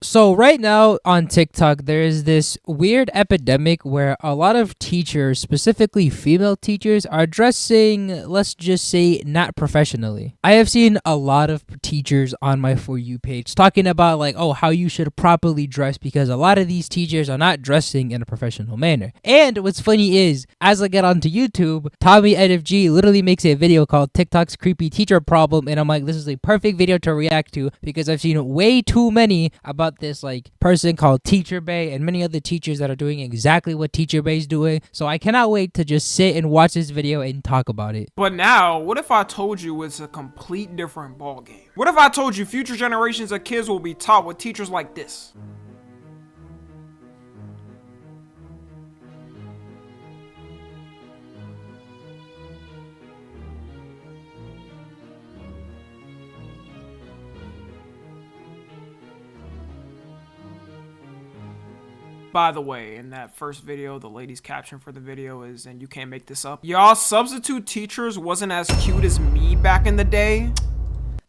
So right now on TikTok, there is this weird epidemic where a lot of teachers, specifically female teachers, are dressing, let's just say, not professionally. I have seen a lot of teachers on my For You page talking about like, oh, how you should properly dress because a lot of these teachers are not dressing in a professional manner. And what's funny is, as I get onto YouTube, Tommy NFG literally makes a video called TikTok's Creepy Teacher Problem, and I'm like, this is a perfect video to react to because I've seen way too many about this like person called Teacher Bae and many other teachers that are doing exactly what Teacher Bae is doing. So I cannot wait to just sit and watch this video and talk about it. But now, what if I told you it's a complete different ballgame? What if I told you future generations of kids will be taught with teachers like this? By the way, in that first video, the lady's caption for the video is, and you can't make this up, y'all substitute teachers wasn't as cute as me back in the day.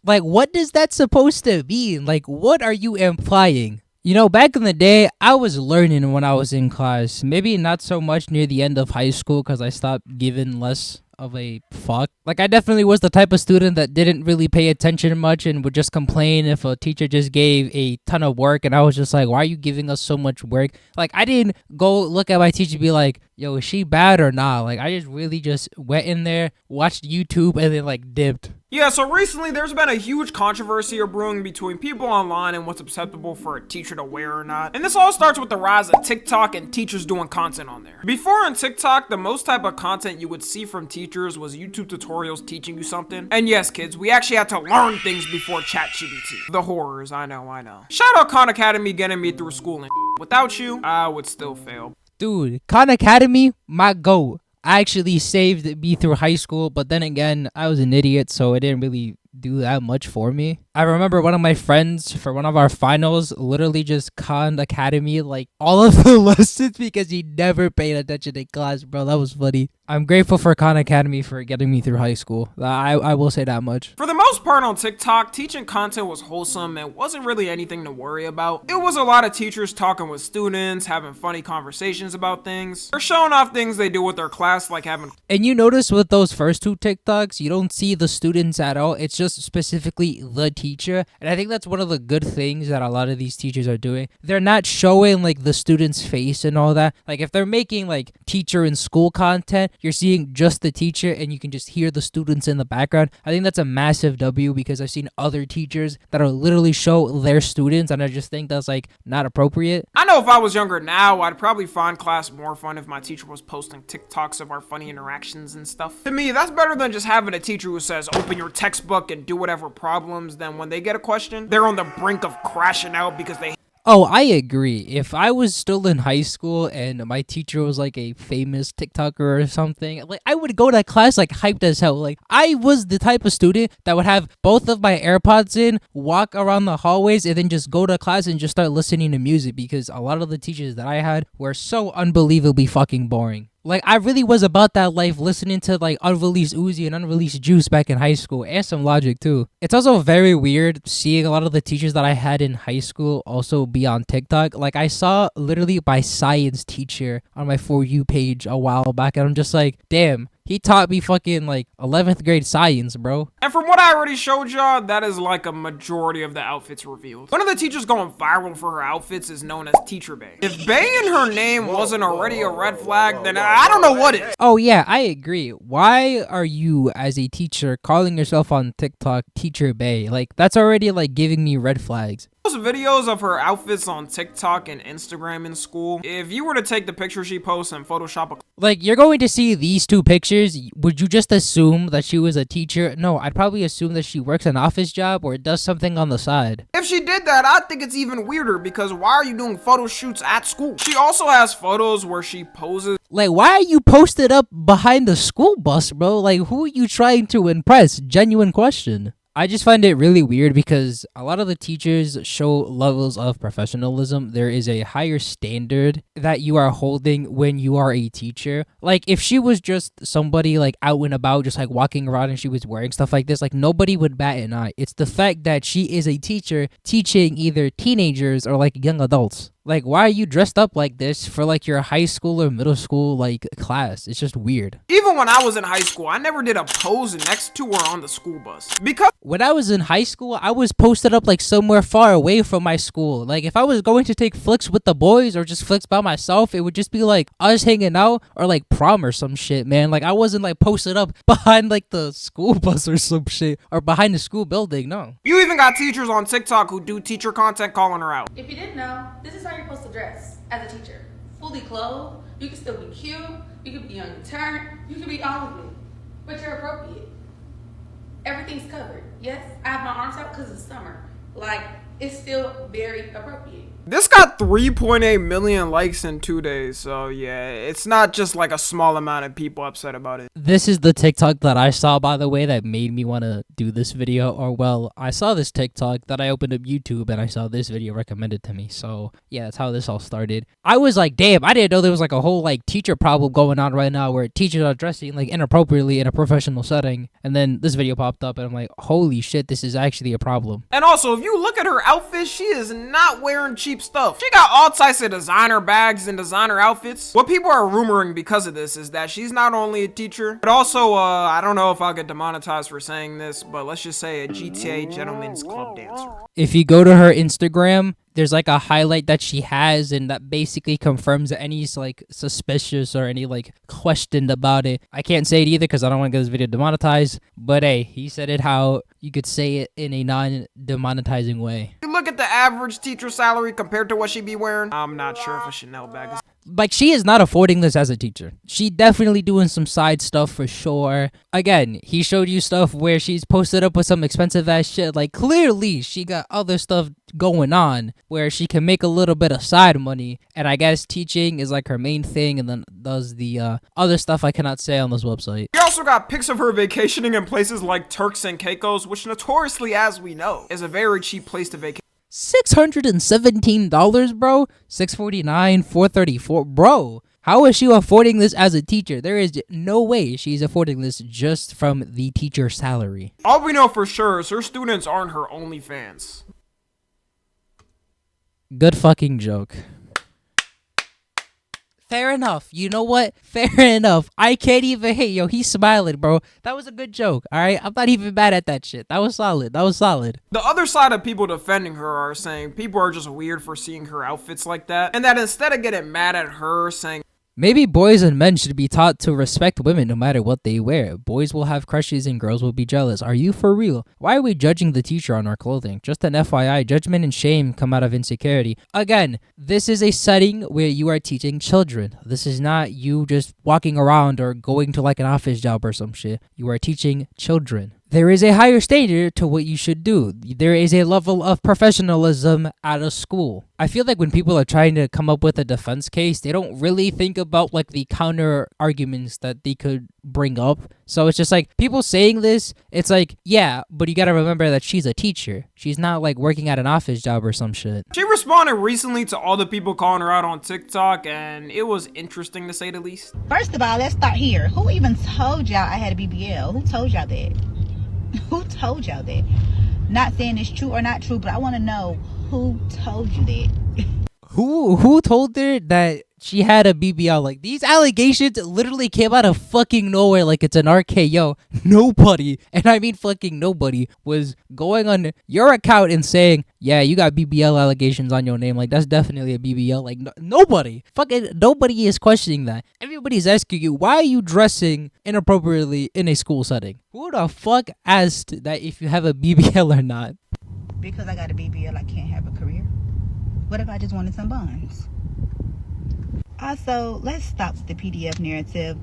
Like, what is that supposed to mean? Like, what are you implying? You know, back in the day, I was learning when I was in class. Maybe not so much near the end of high school because I stopped giving less of a fuck. Like, I definitely was the type of student that didn't really pay attention much and would just complain if a teacher just gave a ton of work, and I was just like, why are you giving us so much work? Like, I didn't go look at my teacher and be like, yo, is she bad or not? Like, I just really just went in there, watched YouTube, and then like dipped. Yeah, so recently there's been a huge controversy brewing between people online and what's acceptable for a teacher to wear or not. And this all starts with the rise of TikTok and teachers doing content on there. Before on TikTok, the most type of content you would see from teachers was YouTube tutorials teaching you something. And yes, kids, we actually had to learn things before ChatGPT. The horrors, I know. Shout out Khan Academy getting me through school and without you, I would still fail. Dude, Khan Academy, my goat. I actually saved me through high school, but then again, I was an idiot, so it didn't really do that much for me. I remember one of my friends for one of our finals literally just conned Academy like all of the lessons because he never paid attention in class, bro. That was funny. I'm grateful for Khan Academy for getting me through high school. I will say that much. For the most part on TikTok, teaching content was wholesome and wasn't really anything to worry about. It was a lot of teachers talking with students, having funny conversations about things, or showing off things they do with their class, like having... And you notice with those first two TikToks, you don't see the students at all. It's just specifically the teacher. And I think that's one of the good things that a lot of these teachers are doing. They're not showing like the student's face and all that. Like if they're making like teacher in school content, you're seeing just the teacher and you can just hear the students in the background. I think that's a massive W because I've seen other teachers that are literally show their students and I just think that's like not appropriate. I know if I was younger now, I'd probably find class more fun if my teacher was posting TikToks of our funny interactions and stuff. To me, that's better than just having a teacher who says, open your textbook and do whatever problems. Then when they get a question, they're on the brink of crashing out because they... Oh, I agree. If I was still in high school and my teacher was like a famous TikToker or something, like I would go to class like hyped as hell. Like I was the type of student that would have both of my AirPods in, walk around the hallways, and then just go to class and just start listening to music because a lot of the teachers that I had were so unbelievably fucking boring. Like, I really was about that life listening to, like, Unreleased Uzi and Unreleased Juice back in high school, and some Logic, too. It's also very weird seeing a lot of the teachers that I had in high school also be on TikTok. Like, I saw literally my science teacher on my For You page a while back, and I'm just like, damn. He taught me fucking, like, 11th grade science, bro. And from what I already showed y'all, that is like a majority of the outfits revealed. One of the teachers going viral for her outfits is known as Teacher Bae. If Bae in her name wasn't already a red flag, then I don't know what is. Oh, yeah, I agree. Why are you, as a teacher, calling yourself on TikTok Teacher Bae? Like, that's already, like, giving me red flags. Those videos of her outfits on TikTok and Instagram in school, if you were to take the picture she posts and Photoshop a... Like, you're going to see these two pictures, would you just assume that she was a teacher? No, I'd probably assume that she works an office job or does something on the side. If she did that, I think it's even weirder because why are you doing photo shoots at school? She also has photos where she poses. Like, why are you posted up behind the school bus, bro? Like, who are you trying to impress? Genuine question. I just find it really weird because a lot of the teachers show levels of professionalism. There is a higher standard that you are holding when you are a teacher. Like, if she was just somebody like out and about, just like walking around and she was wearing stuff like this, like nobody would bat an eye. It's the fact that she is a teacher teaching either teenagers or like young adults. Like, why are you dressed up like this for like your high school or middle school like class? It's just weird. Even when I was in high school, I never did a pose next to her on the school bus. Because When I was in high school, I was posted up like somewhere far away from my school. Like, if I was going to take flicks with the boys or just flicks by myself, it would just be like us hanging out or like prom or some shit, man. Like, I wasn't like posted up behind like the school bus or some shit or behind the school building. No. you even got teachers on TikTok who do teacher content calling her out. If you didn't know, this is how you're supposed to dress as a teacher. Fully clothed, you can still be cute, you can be on your turn, you can be all of it, but you're appropriate. Everything's covered. Yes, I have my arms out because it's summer. Like, it's still very appropriate. This got 3.8 million likes in 2 days, so yeah, it's not just like a small amount of people upset about it. This is the TikTok that I saw, by the way, that made me want to do this video. Or, well, I saw this TikTok, that I opened up YouTube, and I saw this video recommended to me. So, yeah, that's how this all started. I was like, damn, I didn't know there was like a whole like teacher problem going on right now where teachers are dressing like inappropriately in a professional setting. And then this video popped up, and I'm like, holy shit, this is actually a problem. And also, if you look at her outfit, she is not wearing cheap stuff. She got all types of designer bags and designer outfits. What people are rumoring because of this is that she's not only a teacher, but also, I don't know if I'll get demonetized for saying this, but let's just say a GTA Gentlemen's Club dancer. If you go to her Instagram, there's like a highlight that she has, and that basically confirms any like suspicious or any like questioned about it. I can't say it either because I don't want to get this video demonetized, but hey, he said it how you could say it in a non-demonetizing way. You look at the average teacher salary compared to what she be wearing, I'm not sure if a Chanel bag is. Like, she is not affording this as a teacher. She definitely doing some side stuff for sure. Again, he showed you stuff where she's posted up with some expensive ass shit. Like, clearly she got other stuff going on where she can make a little bit of side money, and I guess teaching is like her main thing, and then does the other stuff I cannot say on this website. You also got pics of her vacationing in places like Turks and Caicos, which notoriously, as we know, is a very cheap place to vacation. $617, bro. $649, $434, bro. How is she affording this as a teacher? There is no way she's affording this just from the teacher salary. All we know for sure is her students aren't her only fans. Good fucking joke. Fair enough. You know what? Fair enough. I can't even hate. Yo, he's smiling, bro. That was a good joke, all right? I'm not even mad at that shit. That was solid. That was solid. The other side of people defending her are saying people are just weird for seeing her outfits like that, and that instead of getting mad at her saying, Maybe boys and men should be taught to respect women no matter what they wear. Boys will have crushes and girls will be jealous. Are you for real? Why are we judging the teacher on our clothing? Just an FYI, judgment and shame come out of insecurity. Again, this is a setting where you are teaching children. This is not you just walking around or going to like an office job or some shit. You are teaching children. There is a higher standard to what you should do. There is a level of professionalism at a school. I feel like when people are trying to come up with a defense case, they don't really think about like the counter arguments that they could bring up. So it's just like people saying this, it's like, yeah, but you gotta remember that she's a teacher. She's not like working at an office job or some shit. She responded recently to all the people calling her out on TikTok, and it was interesting to say the least. First of all, let's start here. Who even told y'all I had a BBL? Who told y'all that? Who told y'all that? Not saying it's true or not true, but I want to know who told you that. Who told her that she had a BBL? Like, these allegations literally came out of fucking nowhere like it's an RKO. Nobody, and I mean fucking nobody, was going on your account and saying, yeah, you got BBL allegations on your name. Like, that's definitely a BBL. Like, nobody. Fucking nobody is questioning that. Everybody's asking you, why are you dressing inappropriately in a school setting? Who the fuck asked that if you have a BBL or not? Because I got a BBL, I can't have a career. What if I just wanted some buns? Also, let's stop the PDF narrative.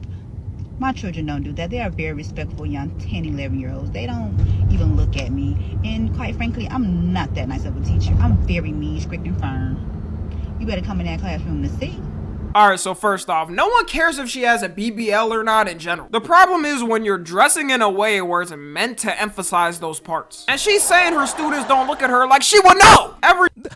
My children don't do that. They are very respectful young 10, 11-year-olds. They don't even look at me. And quite frankly, I'm not that nice of a teacher. I'm very mean, strict, and firm. You better come in that classroom to see. Alright, so first off, no one cares if she has a BBL or not in general. The problem is when you're dressing in a way where it's meant to emphasize those parts. And she's saying her students don't look at her like she would know!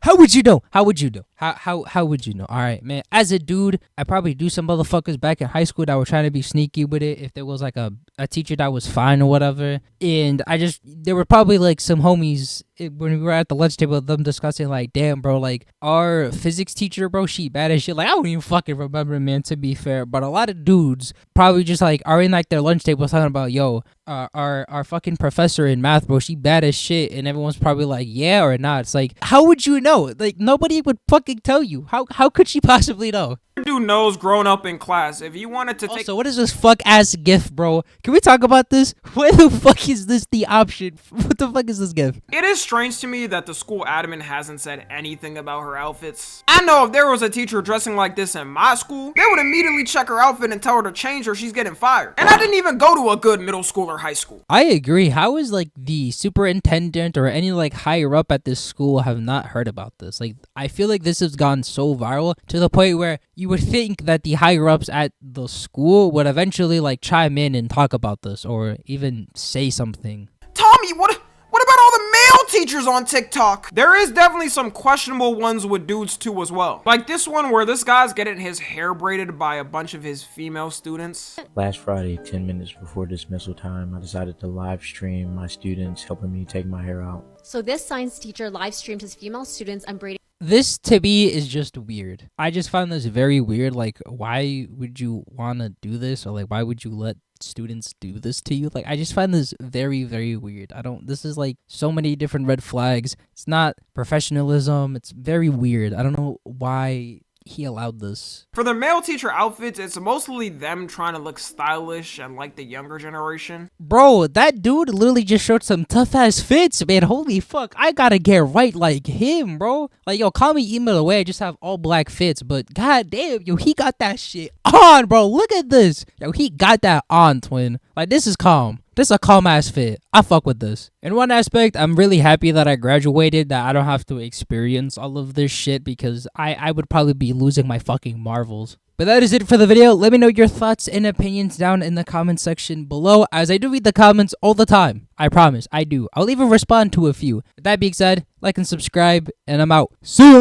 How would you know? How would you know? How would you know? All right, man. As a dude, I probably do some motherfuckers back in high school that were trying to be sneaky with it. If there was like a teacher that was fine or whatever, and there were probably like some homies when we were at the lunch table, them discussing like, damn, bro, like our physics teacher, bro, she bad as shit. Like I don't even fucking remember, man. To be fair, but a lot of dudes probably just like are in like their lunch table talking about, yo, our fucking professor in math, bro, she bad as shit, and everyone's probably like, yeah or not. It's like, how would you know? Like nobody would fucking tell you. How could she possibly know? Dude knows growing up in class. If you wanted to take. So what is this fuck ass gift, bro? Can we talk about this? Where the fuck is this the option? What the fuck is this gift? It is strange to me that the school admin hasn't said anything about her outfits. I know if there was a teacher dressing like this in my school, they would immediately check her outfit and tell her to change or she's getting fired. And I didn't even go to a good middle school or high school. I agree. How is like the superintendent or any like higher up at this school have not heard about this? Like I feel like this has gone so viral to the point where you would think that the higher ups at the school would eventually like chime in and talk about this or even say something. Tommy, what about all the male teachers on TikTok? There is definitely some questionable ones with dudes too as well. Like this one where this guy's getting his hair braided by a bunch of his female students. Last Friday, 10 minutes before dismissal time, I decided to live stream my students helping me take my hair out. So this science teacher live streamed his female students unbraiding. This to me is just weird. I just found this very weird. Like, why would you want to do this? Or like, why would you let students do this to you? Like, I just find this very, very weird. This is like so many different red flags. It's not professionalism. It's very weird. I don't know why he allowed this. For the male teacher outfits, it's mostly them trying to look stylish and like the younger generation. Bro, that dude literally just showed some tough ass fits, man. Holy fuck, I gotta get right like him, bro. Like, yo, call me email away. I just have all black fits, but god damn, yo, he got that shit on, bro. Look at this. Yo, he got that on, twin. Like, this is calm. This is a calm ass fit. I fuck with this. In one aspect, I'm really happy that I graduated, that I don't have to experience all of this shit because I would probably be losing my fucking marbles. But that is it for the video. Let me know your thoughts and opinions down in the comment section below, as I do read the comments all the time. I promise, I do. I'll even respond to a few. With that being said, like and subscribe, and I'm out. See ya!